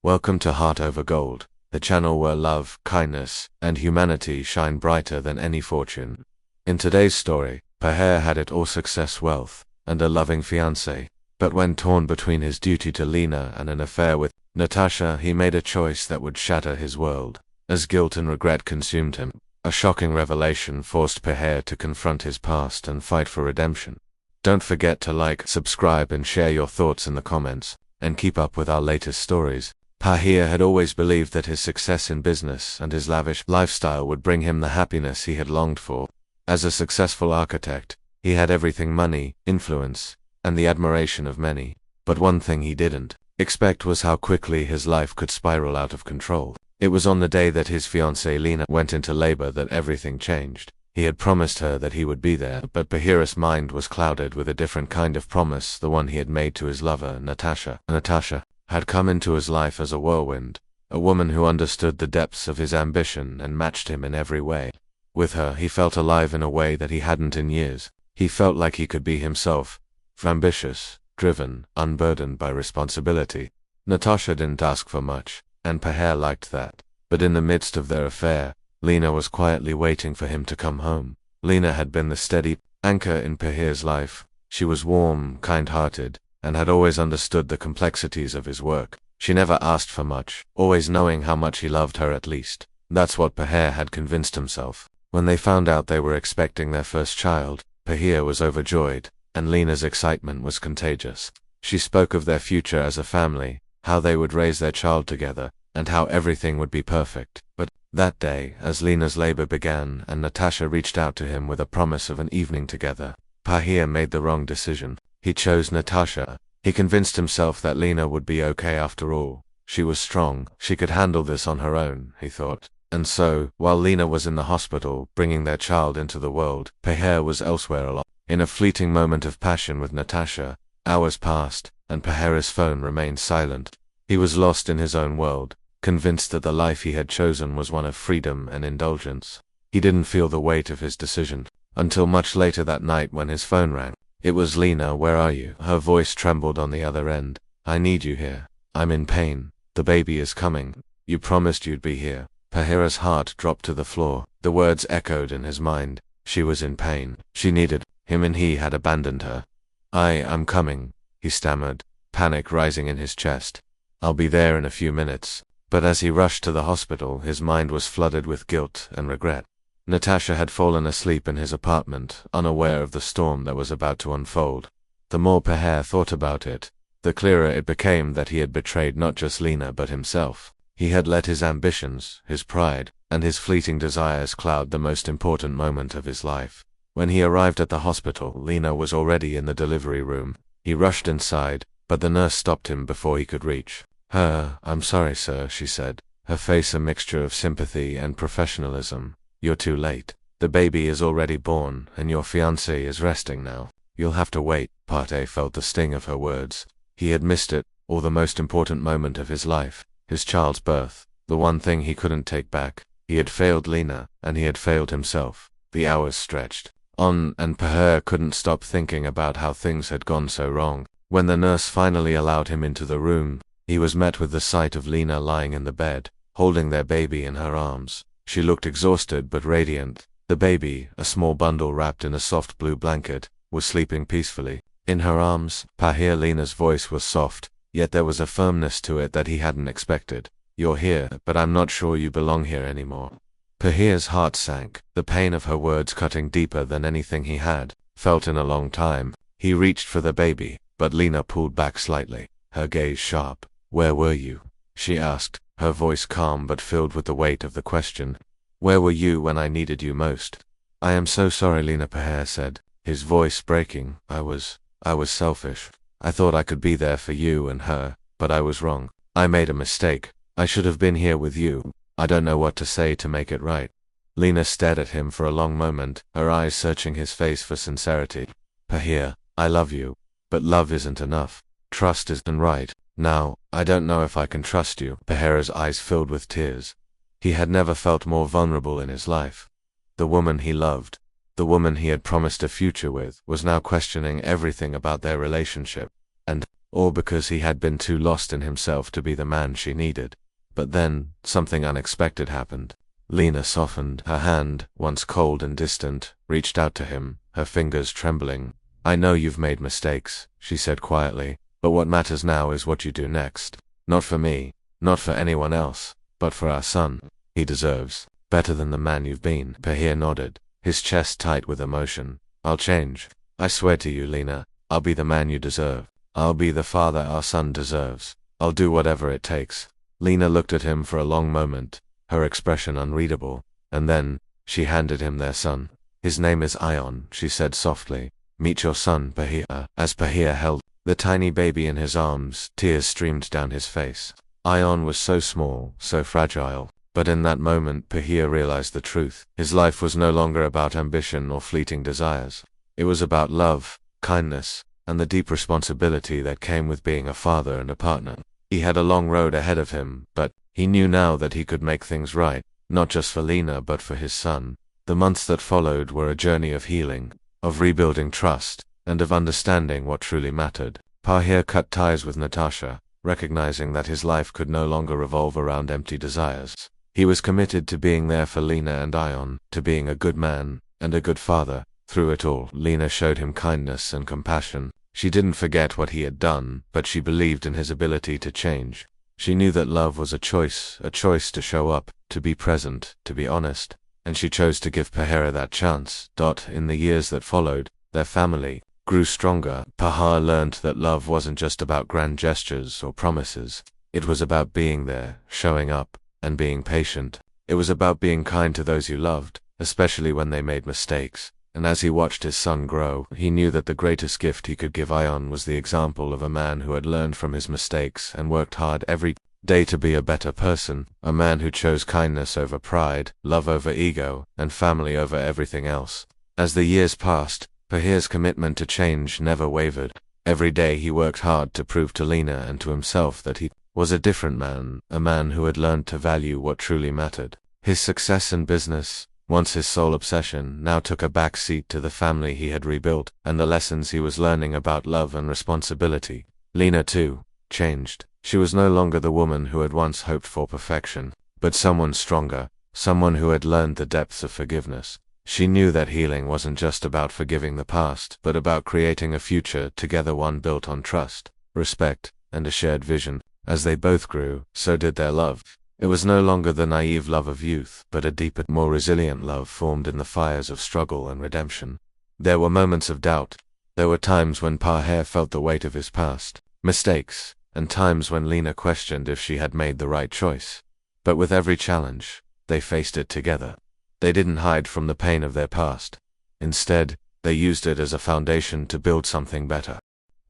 Welcome to Heart Over Gold, the channel where love, kindness, and humanity shine brighter than any fortune. In today's story, Peher had it all: success, wealth, and a loving fiancée. But when torn between his duty to Lena and an affair with Natasha, he made a choice that would shatter his world. As guilt and regret consumed him, a shocking revelation forced Peher to confront his past and fight for redemption. Don't forget to like, subscribe, and share your thoughts in the comments, and keep up with our latest stories. Peher had always believed that his success in business and his lavish lifestyle would bring him the happiness he had longed for. As a successful architect, he had everything: money, influence, and the admiration of many. But one thing he didn't expect was how quickly his life could spiral out of control. It was on the day that his fiancée Lena went into labor that everything changed. He had promised her that he would be there, but Peher's mind was clouded with a different kind of promise, the one he had made to his lover, Natasha. Natasha had come into his life as a whirlwind, a woman who understood the depths of his ambition and matched him in every way. With her, he felt alive in a way that he hadn't in years. He felt like he could be himself, ambitious, driven, unburdened by responsibility. Natasha didn't ask for much, and Peher liked that. But in the midst of their affair, Lena was quietly waiting for him to come home. Lena had been the steady anchor in Peher's life. She was warm, kind-hearted, and had always understood the complexities of his work. She never asked for much, always knowing how much he loved her at least. That's what Peher had convinced himself. When they found out they were expecting their first child, Peher was overjoyed, and Lena's excitement was contagious. She spoke of their future as a family, how they would raise their child together, and how everything would be perfect. But that day, as Lena's labor began and Natasha reached out to him with a promise of an evening together, Peher made the wrong decision. He chose Natasha. He convinced himself that Lena would be okay after all. She was strong, she could handle this on her own, he thought. And so, while Lena was in the hospital, bringing their child into the world, Peher was elsewhere a lot. In a fleeting moment of passion with Natasha, hours passed, and Peher's phone remained silent. He was lost in his own world, convinced that the life he had chosen was one of freedom and indulgence. He didn't feel the weight of his decision until much later that night when his phone rang. It was Lena. "Where are you?" Her voice trembled on the other end. "I need you here. I'm in pain. The baby is coming. You promised you'd be here." Peher's heart dropped to the floor. The words echoed in his mind. She was in pain. She needed him, and he had abandoned her. I'm coming," he stammered, panic rising in his chest. "I'll be there in a few minutes." But as he rushed to the hospital, his mind was flooded with guilt and regret. Natasha had fallen asleep in his apartment, unaware of the storm that was about to unfold. The more Peher thought about it, the clearer it became that he had betrayed not just Lena but himself. He had let his ambitions, his pride, and his fleeting desires cloud the most important moment of his life. When he arrived at the hospital, Lena was already in the delivery room. He rushed inside, but the nurse stopped him before he could reach her. "I'm sorry, sir," she said, her face a mixture of sympathy and professionalism. "You're too late. The baby is already born, and your fiancé is resting now. You'll have to wait." Peher felt the sting of her words. He had missed it, or the most important moment of his life, his child's birth, the one thing he couldn't take back. He had failed Lena, and he had failed himself. The hours stretched on, and Peher couldn't stop thinking about how things had gone so wrong. When the nurse finally allowed him into the room, he was met with the sight of Lena lying in the bed, holding their baby in her arms. She looked exhausted but radiant. The baby, a small bundle wrapped in a soft blue blanket, was sleeping peacefully. In her arms, Lena's voice was soft, yet there was a firmness to it that he hadn't expected. "You're here, but I'm not sure you belong here anymore." Peher's heart sank, the pain of her words cutting deeper than anything he had felt in a long time. He reached for the baby, but Lena pulled back slightly, her gaze sharp. "Where were you?" she asked, her voice calm but filled with the weight of the question. "Where were you when I needed you most?" "I am so sorry," Peher said, his voice breaking. I was selfish. I thought I could be there for you and her, but I was wrong. I made a mistake. I should have been here with you. I don't know what to say to make it right." Lena stared at him for a long moment, her eyes searching his face for sincerity. "Peher, I love you, but love isn't enough. Trust isn't right. Now, I don't know if I can trust you." Peher's eyes filled with tears. He had never felt more vulnerable in his life. The woman he loved, the woman he had promised a future with, was now questioning everything about their relationship. And or because he had been too lost in himself to be the man she needed. But then, something unexpected happened. Lena softened. Her hand, once cold and distant, reached out to him, her fingers trembling. "I know you've made mistakes," she said quietly, "but what matters now is what you do next. Not for me, not for anyone else, but for our son. He deserves better than the man you've been." Pahir nodded, his chest tight with emotion. "I'll change. I swear to you, Lena, I'll be the man you deserve. I'll be the father our son deserves. I'll do whatever it takes." Lena looked at him for a long moment, her expression unreadable, and then she handed him their son. "His name is Ion," she said softly. "Meet your son, Pahir." As Pahir held the tiny baby in his arms, tears streamed down his face. Ion was so small, so fragile, but in that moment Pahir realized the truth. His life was no longer about ambition or fleeting desires. It was about love, kindness, and the deep responsibility that came with being a father and a partner. He had a long road ahead of him, but he knew now that he could make things right, not just for Lena but for his son. The months that followed were a journey of healing, of rebuilding trust, and of understanding what truly mattered. Pahir cut ties with Natasha, recognizing that his life could no longer revolve around empty desires. He was committed to being there for Lena and Ion, to being a good man and a good father. Through it all, Lena showed him kindness and compassion. She didn't forget what he had done, but she believed in his ability to change. She knew that love was a choice to show up, to be present, to be honest, and she chose to give Pahir that chance. In the years that followed, their family grew stronger. Pahir learned that love wasn't just about grand gestures or promises. It was about being there, showing up, and being patient. It was about being kind to those you loved, especially when they made mistakes. And as he watched his son grow, he knew that the greatest gift he could give Ion was the example of a man who had learned from his mistakes and worked hard every day to be a better person, a man who chose kindness over pride, love over ego, and family over everything else. As the years passed, Pahir's commitment to change never wavered. Every day he worked hard to prove to Lena and to himself that he was a different man, a man who had learned to value what truly mattered. His success in business, once his sole obsession, now took a back seat to the family he had rebuilt and the lessons he was learning about love and responsibility. Lena, too, changed. She was no longer the woman who had once hoped for perfection, but someone stronger, someone who had learned the depths of forgiveness. She knew that healing wasn't just about forgiving the past, but about creating a future together, one built on trust, respect, and a shared vision. As they both grew, so did their love. It was no longer the naive love of youth, but a deeper, more resilient love formed in the fires of struggle and redemption. There were moments of doubt. There were times when Pahir felt the weight of his past, mistakes, and times when Lena questioned if she had made the right choice. But with every challenge, they faced it together. They didn't hide from the pain of their past. Instead, they used it as a foundation to build something better.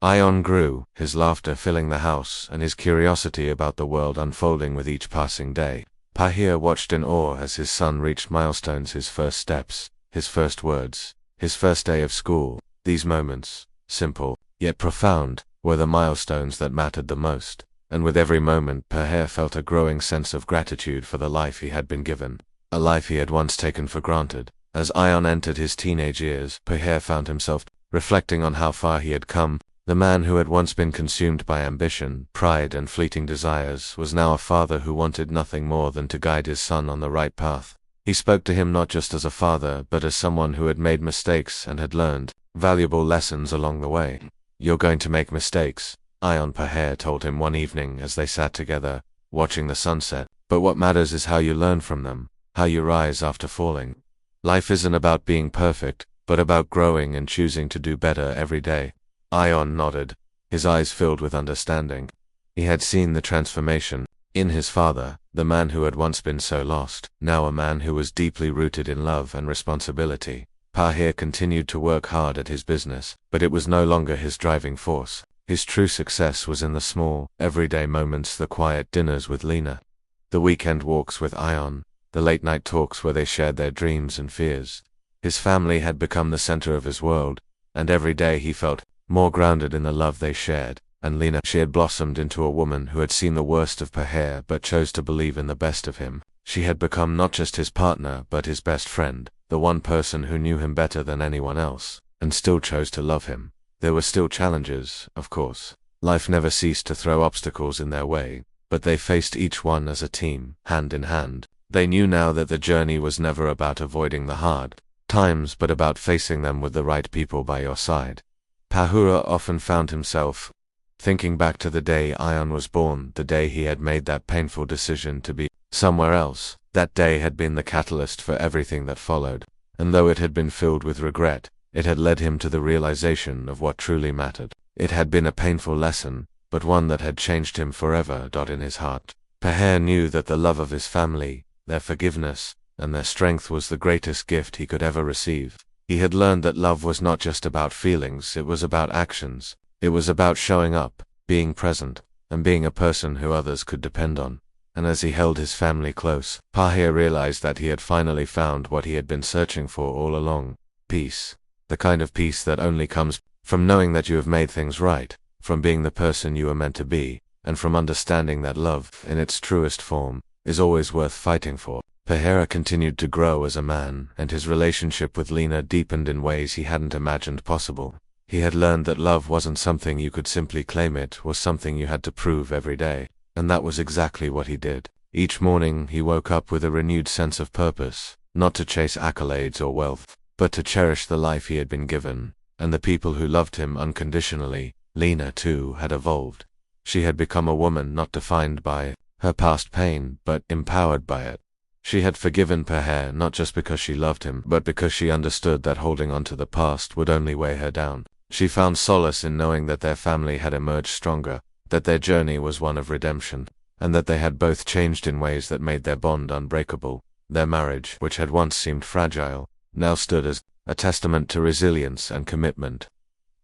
Ion grew, his laughter filling the house and his curiosity about the world unfolding with each passing day. Pahir watched in awe as his son reached milestones, his first steps, his first words, his first day of school. These moments, simple, yet profound, were the milestones that mattered the most. And with every moment Pahir felt a growing sense of gratitude for the life he had been given, a life he had once taken for granted. As Ion entered his teenage years, Pahir found himself reflecting on how far he had come. The man who had once been consumed by ambition, pride, and fleeting desires was now a father who wanted nothing more than to guide his son on the right path. He spoke to him not just as a father, but as someone who had made mistakes and had learned valuable lessons along the way. "You're going to make mistakes," Ion Pahir told him one evening as they sat together, watching the sunset. "But what matters is how you learn from them, how you rise after falling. Life isn't about being perfect, but about growing and choosing to do better every day." Ion nodded, his eyes filled with understanding. He had seen the transformation in his father, the man who had once been so lost, now a man who was deeply rooted in love and responsibility. Pahir continued to work hard at his business, but it was no longer his driving force. His true success was in the small, everyday moments, the quiet dinners with Lena, the weekend walks with Ion, the late-night talks where they shared their dreams and fears. His family had become the center of his world, and every day he felt more grounded in the love they shared. And Lena, she had blossomed into a woman who had seen the worst of Pahir but chose to believe in the best of him. She had become not just his partner but his best friend, the one person who knew him better than anyone else, and still chose to love him. There were still challenges, of course. Life never ceased to throw obstacles in their way, but they faced each one as a team, hand in hand. They knew now that the journey was never about avoiding the hard times, but about facing them with the right people by your side. Pahura often found himself thinking back to the day Ion was born, the day he had made that painful decision to be somewhere else. That day had been the catalyst for everything that followed, and though it had been filled with regret, it had led him to the realization of what truly mattered. It had been a painful lesson, but one that had changed him forever. In his heart, Paher knew that the love of his family, their forgiveness, and their strength was the greatest gift he could ever receive. He had learned that love was not just about feelings, it was about actions. It was about showing up, being present, and being a person who others could depend on. And as he held his family close, Paher realized that he had finally found what he had been searching for all along: peace. The kind of peace that only comes from knowing that you have made things right, from being the person you were meant to be, and from understanding that love, in its truest form, is always worth fighting for. Paher continued to grow as a man, and his relationship with Lena deepened in ways he hadn't imagined possible. He had learned that love wasn't something you could simply claim, it was something you had to prove every day. And that was exactly what he did. Each morning he woke up with a renewed sense of purpose, not to chase accolades or wealth, but to cherish the life he had been given, and the people who loved him unconditionally. Lena, too, had evolved. She had become a woman not defined by her past pain, but empowered by it. She had forgiven Paher not just because she loved him, but because she understood that holding on to the past would only weigh her down. She found solace in knowing that their family had emerged stronger, that their journey was one of redemption, and that they had both changed in ways that made their bond unbreakable. Their marriage, which had once seemed fragile, now stood as a testament to resilience and commitment.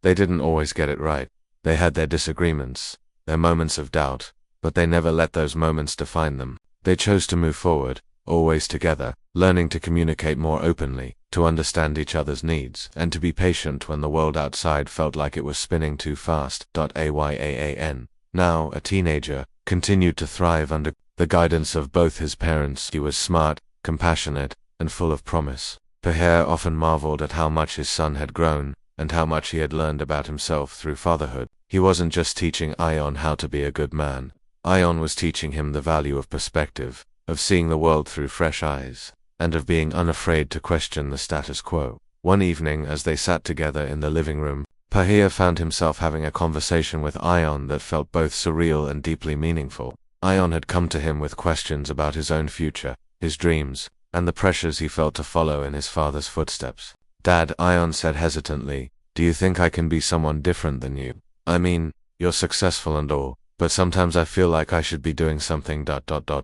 They didn't always get it right. They had their disagreements, their moments of doubt, but they never let those moments define them. They chose to move forward, always together, learning to communicate more openly, to understand each other's needs, and to be patient when the world outside felt like it was spinning too fast. Ayaan, now a teenager, continued to thrive under the guidance of both his parents. He was smart, compassionate, and full of promise. Paher often marveled at how much his son had grown, and how much he had learned about himself through fatherhood. He wasn't just teaching Ion how to be a good man. Ion was teaching him the value of perspective, of seeing the world through fresh eyes, and of being unafraid to question the status quo. One evening, as they sat together in the living room, Paher found himself having a conversation with Ion that felt both surreal and deeply meaningful. Ion had come to him with questions about his own future, his dreams, and the pressures he felt to follow in his father's footsteps. "Dad," Ion said hesitantly, "do you think I can be someone different than you? I mean, you're successful and all, but sometimes I feel like I should be doing something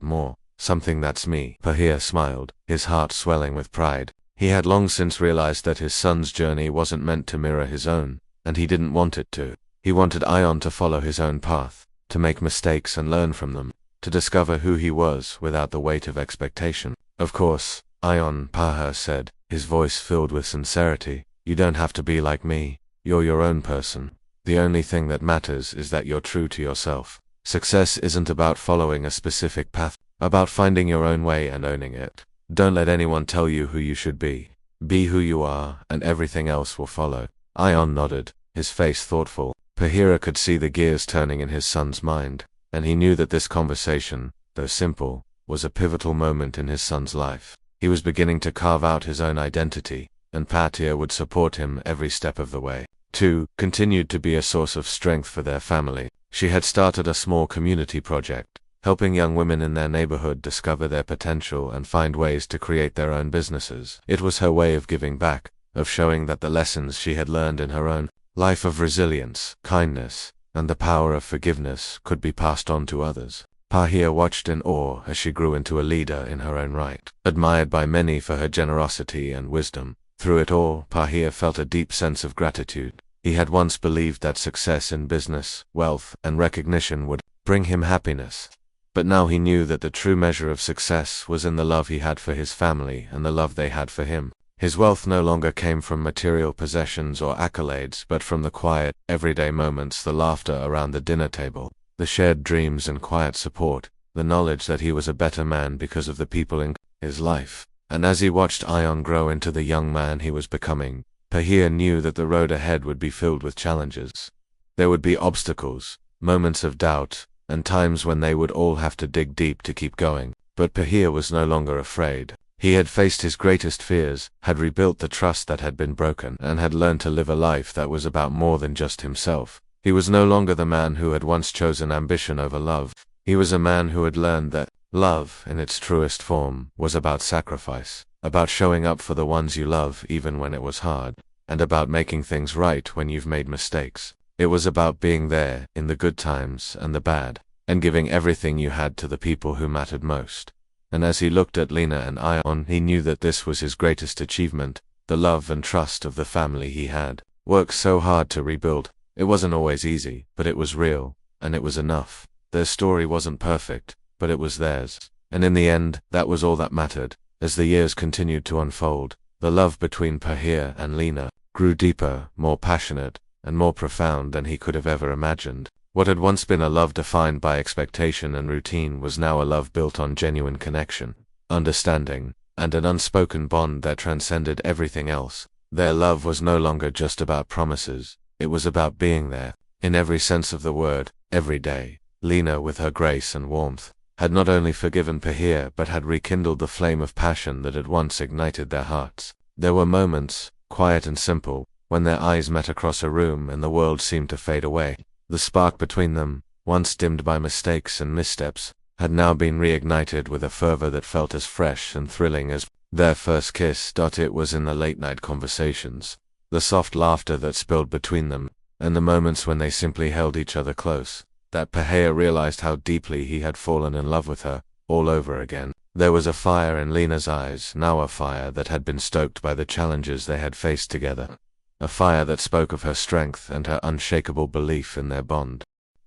more. Something that's me." Paher smiled, his heart swelling with pride. He had long since realized that his son's journey wasn't meant to mirror his own, and he didn't want it to. He wanted Ion to follow his own path, to make mistakes and learn from them, to discover who he was without the weight of expectation. "Of course, Ion," Paher said, his voice filled with sincerity, "you don't have to be like me. You're your own person. The only thing that matters is that you're true to yourself. Success isn't about following a specific path, about finding your own way and owning it. Don't let anyone tell you who you should be. Be who you are, and everything else will follow." Ion nodded, his face thoughtful. Paher could see the gears turning in his son's mind, and he knew that this conversation, though simple, was a pivotal moment in his son's life. He was beginning to carve out his own identity, and Paher would support him every step of the way. Two continued to be a source of strength for their family. She had started a small community project, helping young women in their neighborhood discover their potential and find ways to create their own businesses. It was her way of giving back, of showing that the lessons she had learned in her own life of resilience, kindness, and the power of forgiveness could be passed on to others. Paher watched in awe as she grew into a leader in her own right, admired by many for her generosity and wisdom. Through it all, Paher felt a deep sense of gratitude. He had once believed that success in business, wealth, and recognition would bring him happiness. But now he knew that the true measure of success was in the love he had for his family and the love they had for him. His wealth no longer came from material possessions or accolades, but from the quiet, everyday moments, the laughter around the dinner table, the shared dreams and quiet support, the knowledge that he was a better man because of the people in his life. And as he watched Ion grow into the young man he was becoming, Paher knew that the road ahead would be filled with challenges. There would be obstacles, moments of doubt, and times when they would all have to dig deep to keep going. But Pahir was no longer afraid. He had faced his greatest fears, had rebuilt the trust that had been broken, and had learned to live a life that was about more than just himself. He was no longer the man who had once chosen ambition over love. He was a man who had learned that love, in its truest form, was about sacrifice, about showing up for the ones you love even when it was hard, and about making things right when you've made mistakes. It was about being there in the good times and the bad, and giving everything you had to the people who mattered most. And as he looked at Lena and Ion, he knew that this was his greatest achievement, the love and trust of the family he had worked so hard to rebuild. It wasn't always easy, but it was real, and it was enough. Their story wasn't perfect, but it was theirs. And in the end, that was all that mattered. As the years continued to unfold, the love between Pahir and Lena grew deeper, more passionate, and more profound than he could have ever imagined. What had once been a love defined by expectation and routine was now a love built on genuine connection, understanding, and an unspoken bond that transcended everything else. Their love was no longer just about promises. It was about being there, in every sense of the word, every day. Lena, with her grace and warmth, had not only forgiven Pahir but had rekindled the flame of passion that had once ignited their hearts. There were moments, quiet and simple, when their eyes met across a room and the world seemed to fade away. The spark between them, once dimmed by mistakes and missteps, had now been reignited with a fervor that felt as fresh and thrilling as their first kiss. It was in the late-night conversations, the soft laughter that spilled between them, and the moments when they simply held each other close, that Pahir realized how deeply he had fallen in love with her, all over again. There was a fire in Lena's eyes, now a fire that had been stoked by the challenges they had faced together. A fire that spoke of her strength and her unshakable belief in their bond.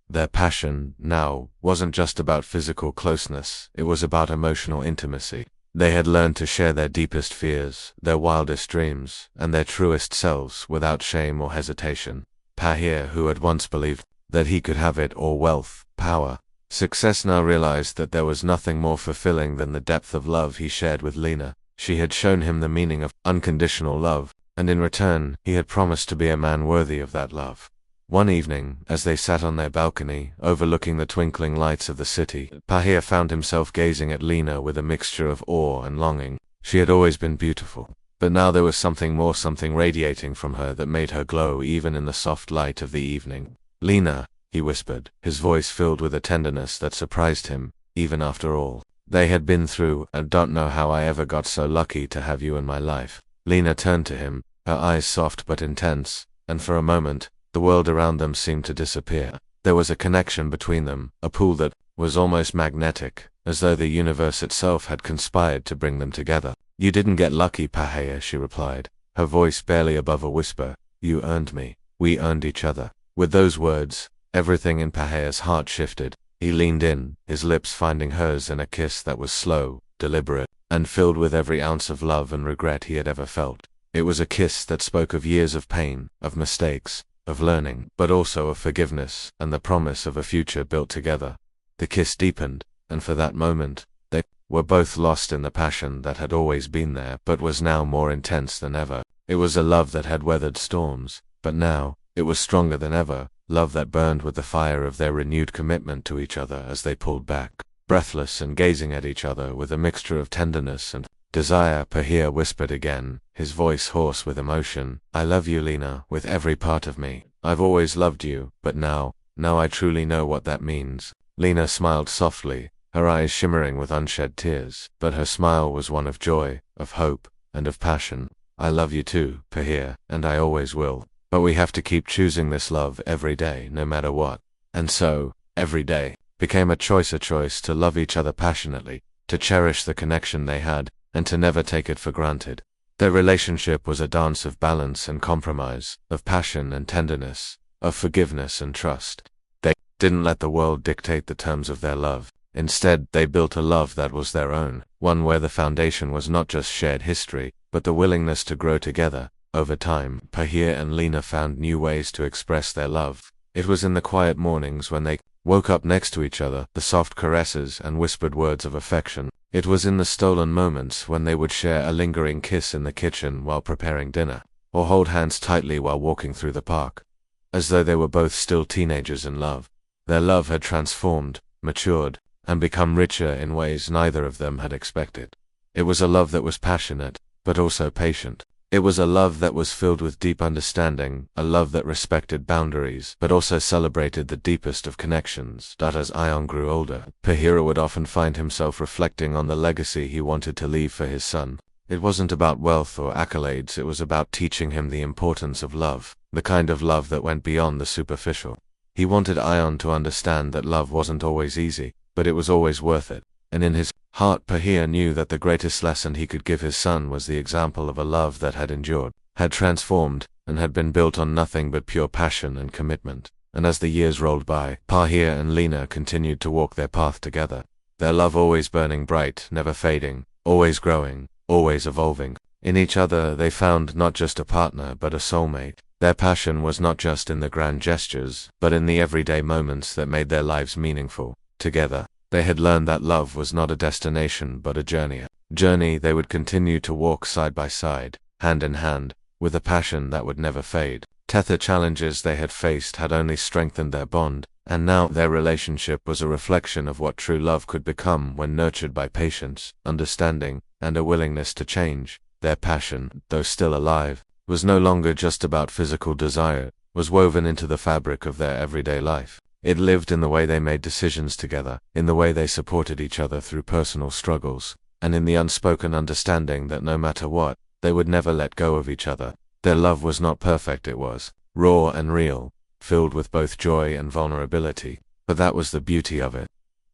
Their passion, now, wasn't just about physical closeness, it was about emotional intimacy. They had learned to share their deepest fears, their wildest dreams, and their truest selves without shame or hesitation. Pahir, who had once believed that he could have it all, wealth, power, success, now realized that there was nothing more fulfilling than the depth of love he shared with Lena. She had shown him the meaning of unconditional love, and in return, he had promised to be a man worthy of that love. One evening, as they sat on their balcony, overlooking the twinkling lights of the city, Pahir found himself gazing at Lena with a mixture of awe and longing. She had always been beautiful, but now there was something more, something radiating from her that made her glow even in the soft light of the evening. "Lena," he whispered, his voice filled with a tenderness that surprised him, even after all they had been through. "I don't know how I ever got so lucky to have you in my life." Lena turned to him, her eyes soft but intense, and for a moment, the world around them seemed to disappear. There was a connection between them, a pull that was almost magnetic, as though the universe itself had conspired to bring them together. "You didn't get lucky, Pahir," she replied, her voice barely above a whisper. "You earned me. We earned each other." With those words, everything in Pahir's heart shifted. He leaned in, his lips finding hers in a kiss that was slow, deliberate, and filled with every ounce of love and regret he had ever felt. It was a kiss that spoke of years of pain, of mistakes, of learning, but also of forgiveness and the promise of a future built together. The kiss deepened, and for that moment, they were both lost in the passion that had always been there but was now more intense than ever. It was a love that had weathered storms, but now, it was stronger than ever, love that burned with the fire of their renewed commitment to each other as they pulled back, breathless and gazing at each other with a mixture of tenderness and desire. Pahir whispered again, his voice hoarse with emotion, "I love you, Lena, with every part of me. I've always loved you, but now I truly know what that means." Lena smiled softly, her eyes shimmering with unshed tears, but her smile was one of joy, of hope, and of passion. "I love you too, Pahir, and I always will. But we have to keep choosing this love every day, no matter what." And so, every day, became a choice to love each other passionately, to cherish the connection they had, and to never take it for granted. Their relationship was a dance of balance and compromise, of passion and tenderness, of forgiveness and trust. They didn't let the world dictate the terms of their love. Instead, they built a love that was their own, one where the foundation was not just shared history, but the willingness to grow together. Over time, Pahir and Lena found new ways to express their love. It was in the quiet mornings when they woke up next to each other, the soft caresses and whispered words of affection. It was in the stolen moments when they would share a lingering kiss in the kitchen while preparing dinner, or hold hands tightly while walking through the park, as though they were both still teenagers in love. Their love had transformed, matured, and become richer in ways neither of them had expected. It was a love that was passionate, but also patient. It was a love that was filled with deep understanding, a love that respected boundaries, but also celebrated the deepest of connections. As Ion grew older, Pahira would often find himself reflecting on the legacy he wanted to leave for his son. It wasn't about wealth or accolades, it was about teaching him the importance of love, the kind of love that went beyond the superficial. He wanted Ion to understand that love wasn't always easy, but it was always worth it. And in his heart Pahir knew that the greatest lesson he could give his son was the example of a love that had endured, had transformed, and had been built on nothing but pure passion and commitment. And as the years rolled by, Pahir and Lena continued to walk their path together, their love always burning bright, never fading, always growing, always evolving. In each other they found not just a partner but a soulmate. Their passion was not just in the grand gestures, but in the everyday moments that made their lives meaningful. Together, they had learned that love was not a destination but a journey they would continue to walk side by side, hand in hand, with a passion that would never fade. The challenges they had faced had only strengthened their bond, and now their relationship was a reflection of what true love could become when nurtured by patience, understanding, and a willingness to change. Their passion, though still alive, was no longer just about physical desire, was woven into the fabric of their everyday life. It lived in the way they made decisions together, in the way they supported each other through personal struggles, and in the unspoken understanding that no matter what, they would never let go of each other. Their love was not perfect, it was raw and real, filled with both joy and vulnerability, but that was the beauty of it.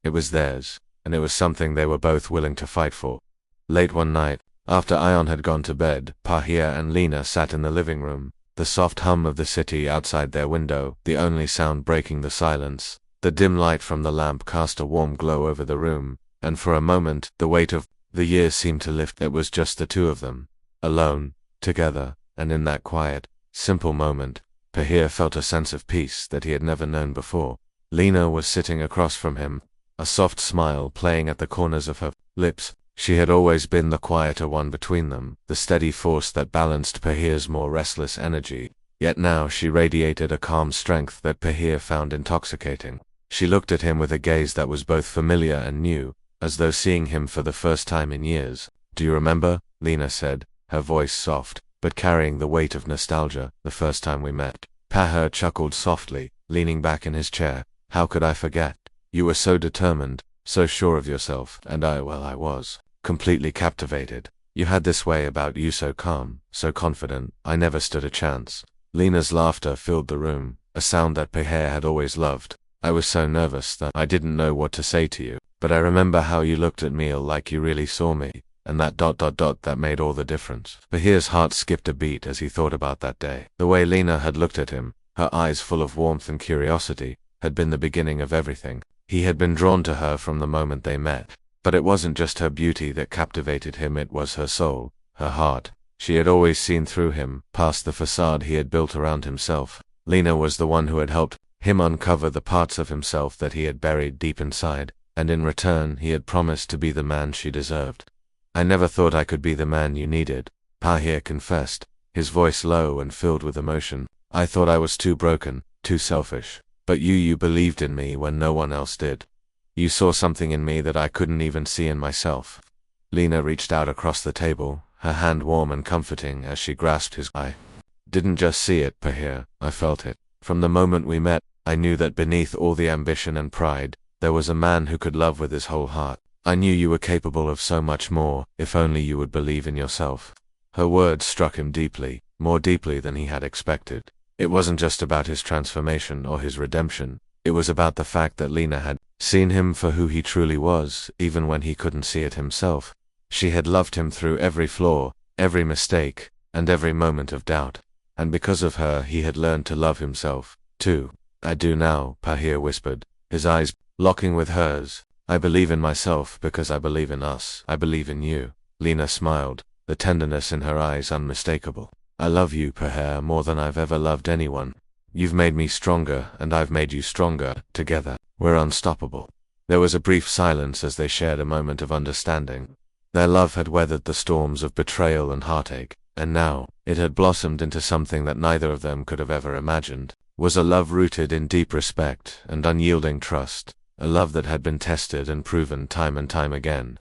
It was theirs, and it was something they were both willing to fight for. Late one night, after Ion had gone to bed, Pahir and Lena sat in the living room, the soft hum of the city outside their window, the only sound breaking the silence. The dim light from the lamp cast a warm glow over the room, and for a moment, the weight of the years seemed to lift. It was just the two of them, alone, together, and in that quiet, simple moment, Pahir felt a sense of peace that he had never known before. Lena was sitting across from him, a soft smile playing at the corners of her lips. She had always been the quieter one between them, the steady force that balanced Pahir's more restless energy, yet now she radiated a calm strength that Pahir found intoxicating. She looked at him with a gaze that was both familiar and new, as though seeing him for the first time in years. "Do you remember?" Lena said, her voice soft, but carrying the weight of nostalgia, "the first time we met?" Pahir chuckled softly, leaning back in his chair. "How could I forget? You were so determined, so sure of yourself, and I was completely captivated. You had this way about you, so calm, so confident, I never stood a chance." Lena's laughter filled the room, a sound that Pahir had always loved. "I was so nervous that I didn't know what to say to you, but I remember how you looked at me like you really saw me, and that made all the difference." Pahir's heart skipped a beat as he thought about that day. The way Lena had looked at him, her eyes full of warmth and curiosity, had been the beginning of everything. He had been drawn to her from the moment they met. But it wasn't just her beauty that captivated him, it was her soul, her heart. She had always seen through him, past the facade he had built around himself. Lena was the one who had helped him uncover the parts of himself that he had buried deep inside, and in return he had promised to be the man she deserved. "I never thought I could be the man you needed," Pahir confessed, his voice low and filled with emotion. "I thought I was too broken, too selfish. But you believed in me when no one else did. You saw something in me that I couldn't even see in myself." Lena reached out across the table, her hand warm and comforting as she grasped his. "I didn't just see it, Pahir, I felt it. From the moment we met, I knew that beneath all the ambition and pride, there was a man who could love with his whole heart. I knew you were capable of so much more, if only you would believe in yourself." Her words struck him deeply, more deeply than he had expected. It wasn't just about his transformation or his redemption. It was about the fact that Lena had seen him for who he truly was, even when he couldn't see it himself. She had loved him through every flaw, every mistake, and every moment of doubt. And because of her, he had learned to love himself, too. "I do now," Pahir whispered, his eyes locking with hers. "I believe in myself because I believe in us. I believe in you." Lena smiled, the tenderness in her eyes unmistakable. "I love you, Pahir, more than I've ever loved anyone. You've made me stronger, and I've made you stronger. Together, we're unstoppable." There was a brief silence as they shared a moment of understanding. Their love had weathered the storms of betrayal and heartache, and now, it had blossomed into something that neither of them could have ever imagined. was a love rooted in deep respect and unyielding trust, a love that had been tested and proven time and time again.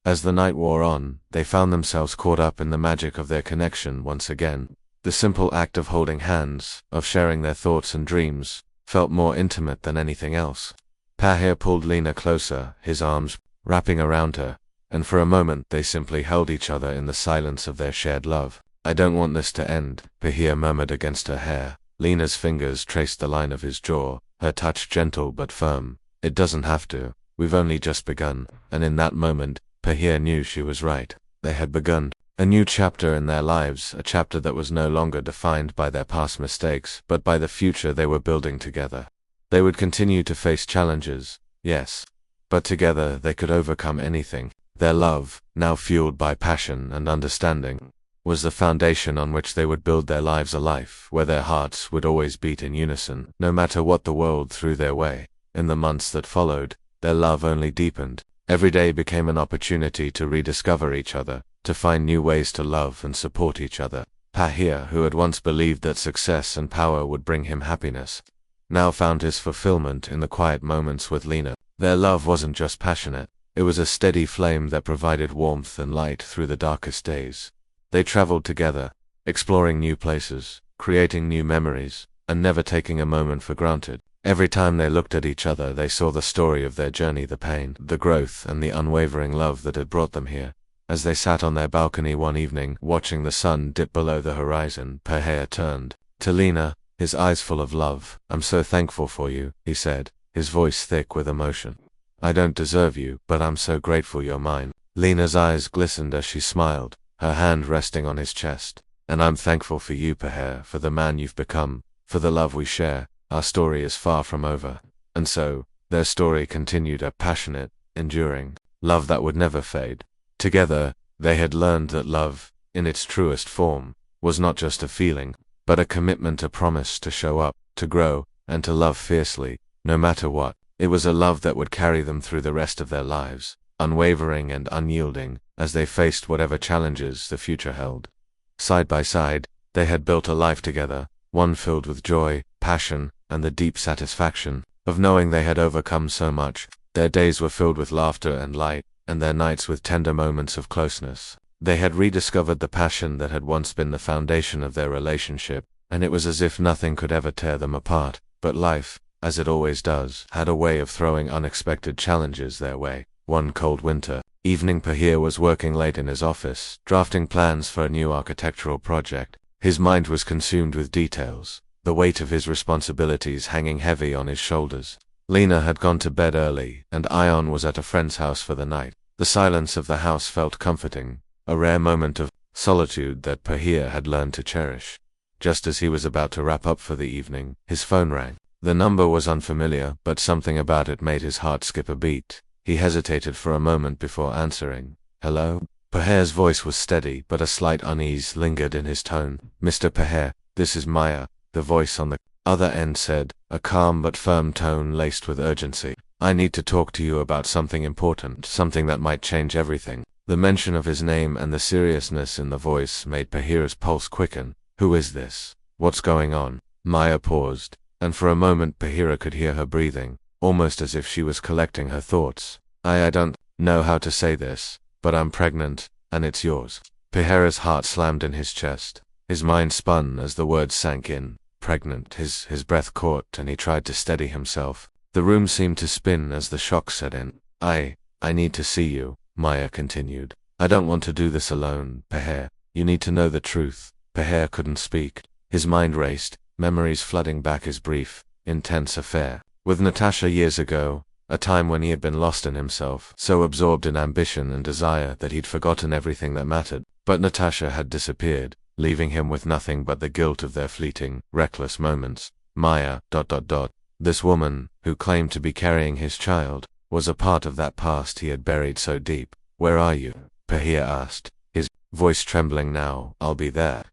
As the night wore on, they found themselves caught up in the magic of their connection once again. The simple act of holding hands, of sharing their thoughts and dreams, felt more intimate than anything else. Pahir pulled Lena closer, his arms wrapping around her, and for a moment they simply held each other in the silence of their shared love. "I don't want this to end," Pahir murmured against her hair. Lena's fingers traced the line of his jaw, her touch gentle but firm. "It doesn't have to. We've only just begun." And in that moment, Pahir knew she was right. They had begun a new chapter in their lives, a chapter that was no longer defined by their past mistakes, but by the future they were building together. They would continue to face challenges, yes, but together they could overcome anything. Their love, now fueled by passion and understanding, was the foundation on which they would build their lives, a life where their hearts would always beat in unison, no matter what the world threw their way. In the months that followed, their love only deepened. Every day became an opportunity to rediscover each other, to find new ways to love and support each other. Pahir, who had once believed that success and power would bring him happiness, now found his fulfillment in the quiet moments with Lena. Their love wasn't just passionate, it was a steady flame that provided warmth and light through the darkest days. They traveled together, exploring new places, creating new memories, and never taking a moment for granted. Every time they looked at each other, they saw the story of their journey, the pain, the growth, and the unwavering love that had brought them here. As they sat on their balcony one evening, watching the sun dip below the horizon, Pahir turned to Lena, his eyes full of love. "I'm so thankful for you," he said, his voice thick with emotion. "I don't deserve you, but I'm so grateful you're mine." Lena's eyes glistened as she smiled, her hand resting on his chest. "And I'm thankful for you, Pahir, for the man you've become, for the love we share. Our story is far from over." And so, their story continued, a passionate, enduring love that would never fade. Together, they had learned that love, in its truest form, was not just a feeling, but a commitment, a promise to show up, to grow, and to love fiercely, no matter what. It was a love that would carry them through the rest of their lives, unwavering and unyielding, as they faced whatever challenges the future held. Side by side, they had built a life together, one filled with joy, passion, and the deep satisfaction of knowing they had overcome so much. Their days were filled with laughter and light, and their nights with tender moments of closeness. They had rediscovered the passion that had once been the foundation of their relationship, and it was as if nothing could ever tear them apart. But life, as it always does, had a way of throwing unexpected challenges their way. One cold winter evening, Pahir was working late in his office, drafting plans for a new architectural project. His mind was consumed with details, the weight of his responsibilities hanging heavy on his shoulders. Lena had gone to bed early, and Ion was at a friend's house for the night. The silence of the house felt comforting, a rare moment of solitude that Pahir had learned to cherish. Just as he was about to wrap up for the evening, his phone rang. The number was unfamiliar, but something about it made his heart skip a beat. He hesitated for a moment before answering. "Hello?" Pahir's voice was steady, but a slight unease lingered in his tone. "Mr. Pahir, this is Maya," the voice on the other end said, a calm but firm tone laced with urgency. "I need to talk to you about something important, something that might change everything." The mention of his name and the seriousness in the voice made Pahir's pulse quicken. "Who is this? What's going on?" Maya paused, and for a moment Pahir could hear her breathing, almost as if she was collecting her thoughts. I don't know how to say this, but I'm pregnant, and it's yours." Pahir's heart slammed in his chest. His mind spun as the words sank in. Pregnant. His breath caught, and he tried to steady himself. The room seemed to spin as the shock set in. I need to see you," Maya continued. "I don't want to do this alone, Pahir. You need to know the truth." Pahir couldn't speak. His mind raced, memories flooding back his brief, intense affair with Natasha years ago, a time when he had been lost in himself, so absorbed in ambition and desire that he'd forgotten everything that mattered. But Natasha had disappeared, leaving him with nothing but the guilt of their fleeting, reckless moments. Maya, ... This woman, who claimed to be carrying his child, was a part of that past he had buried so deep. "Where are you?" Pahir asked, his voice trembling now. "I'll be there."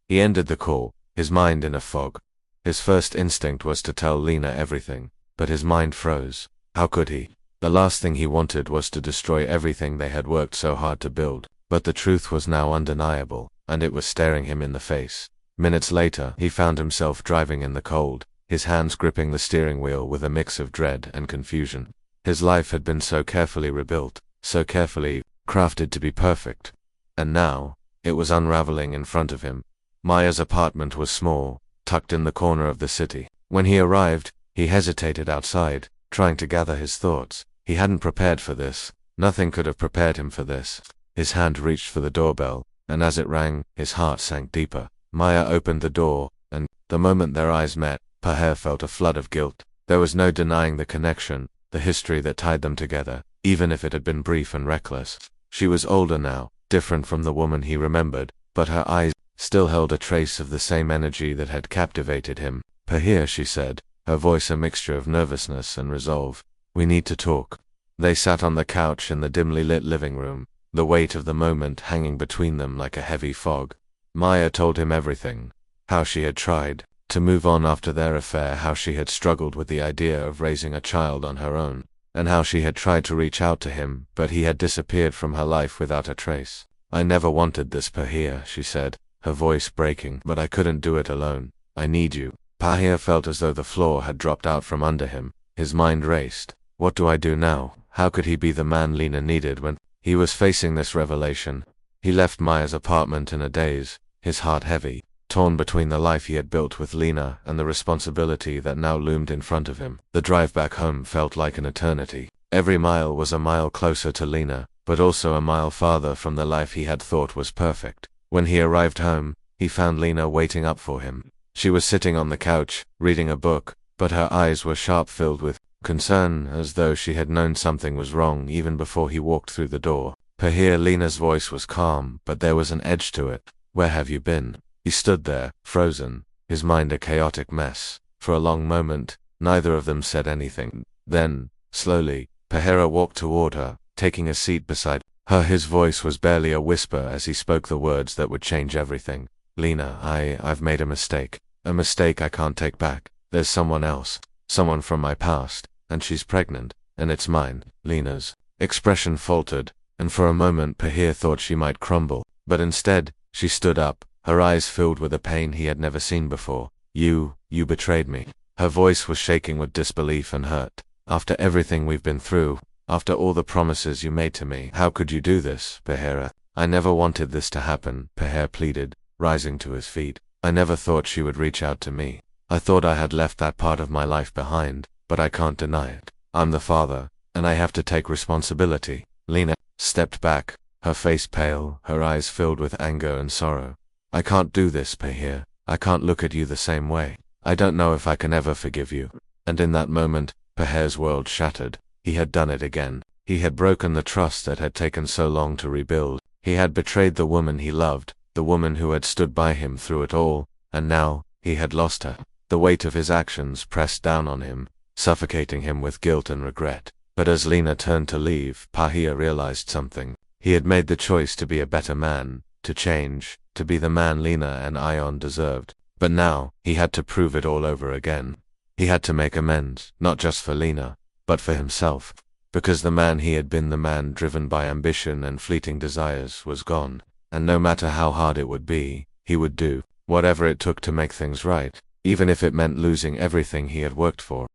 He ended the call, his mind in a fog. His first instinct was to tell Lena everything, but his mind froze. How could he? The last thing he wanted was to destroy everything they had worked so hard to build. But the truth was now undeniable, and it was staring him in the face. Minutes later, he found himself driving in the cold, his hands gripping the steering wheel with a mix of dread and confusion. His life had been so carefully rebuilt, so carefully crafted to be perfect. And now, it was unraveling in front of him. Maya's apartment was small, tucked in the corner of the city. When he arrived, he hesitated outside, trying to gather his thoughts. He hadn't prepared for this. Nothing could have prepared him for this. His hand reached for the doorbell, and as it rang, his heart sank deeper. Maya opened the door, and, the moment their eyes met, Peher felt a flood of guilt. There was no denying the connection, the history that tied them together, even if it had been brief and reckless. She was older now, different from the woman he remembered, but her eyes still held a trace of the same energy that had captivated him. Peher, she said, her voice a mixture of nervousness and resolve. We need to talk. They sat on the couch in the dimly lit living room, the weight of the moment hanging between them like a heavy fog. Maya told him everything. How she had tried to move on after their affair, how she had struggled with the idea of raising a child on her own, and how she had tried to reach out to him, but he had disappeared from her life without a trace. I never wanted this, Peher, she said, her voice breaking, but I couldn't do it alone. I need you. Peher felt as though the floor had dropped out from under him. His mind raced. What do I do now? How could he be the man Lena needed when he was facing this revelation? He left Maya's apartment in a daze, his heart heavy, torn between the life he had built with Lena and the responsibility that now loomed in front of him. The drive back home felt like an eternity. Every mile was a mile closer to Lena, but also a mile farther from the life he had thought was perfect. When he arrived home, he found Lena waiting up for him. She was sitting on the couch, reading a book, but her eyes were sharp, filled with concern, as though she had known something was wrong even before he walked through the door. Peher, Lena's voice was calm, but there was an edge to it. Where have you been? He stood there, frozen, his mind a chaotic mess. For a long moment, neither of them said anything. Then, slowly, Peher walked toward her, taking a seat beside her. His voice was barely a whisper as he spoke the words that would change everything. Lena, I've made a mistake. A mistake I can't take back. There's someone else. Someone from my past. And she's pregnant. And it's mine. Lena's expression faltered, and for a moment Peher thought she might crumble. But instead, she stood up, her eyes filled with a pain he had never seen before. You betrayed me. Her voice was shaking with disbelief and hurt. After everything we've been through, after all the promises you made to me, how could you do this, Peher? I never wanted this to happen, Peher pleaded, rising to his feet. I never thought she would reach out to me. I thought I had left that part of my life behind, but I can't deny it. I'm the father, and I have to take responsibility. Lena stepped back, her face pale, her eyes filled with anger and sorrow. I can't do this, Peher. I can't look at you the same way. I don't know if I can ever forgive you. And in that moment, Peher's world shattered. He had done it again. He had broken the trust that had taken so long to rebuild. He had betrayed the woman he loved, the woman who had stood by him through it all, and now, he had lost her. The weight of his actions pressed down on him, suffocating him with guilt and regret. But as Lena turned to leave, Peher realized something. He had made the choice to be a better man, to change, to be the man Lena and Ion deserved. But now, he had to prove it all over again. He had to make amends, not just for Lena, but for himself. Because the man he had been, the man driven by ambition and fleeting desires, was gone. And no matter how hard it would be, he would do whatever it took to make things right, even if it meant losing everything he had worked for.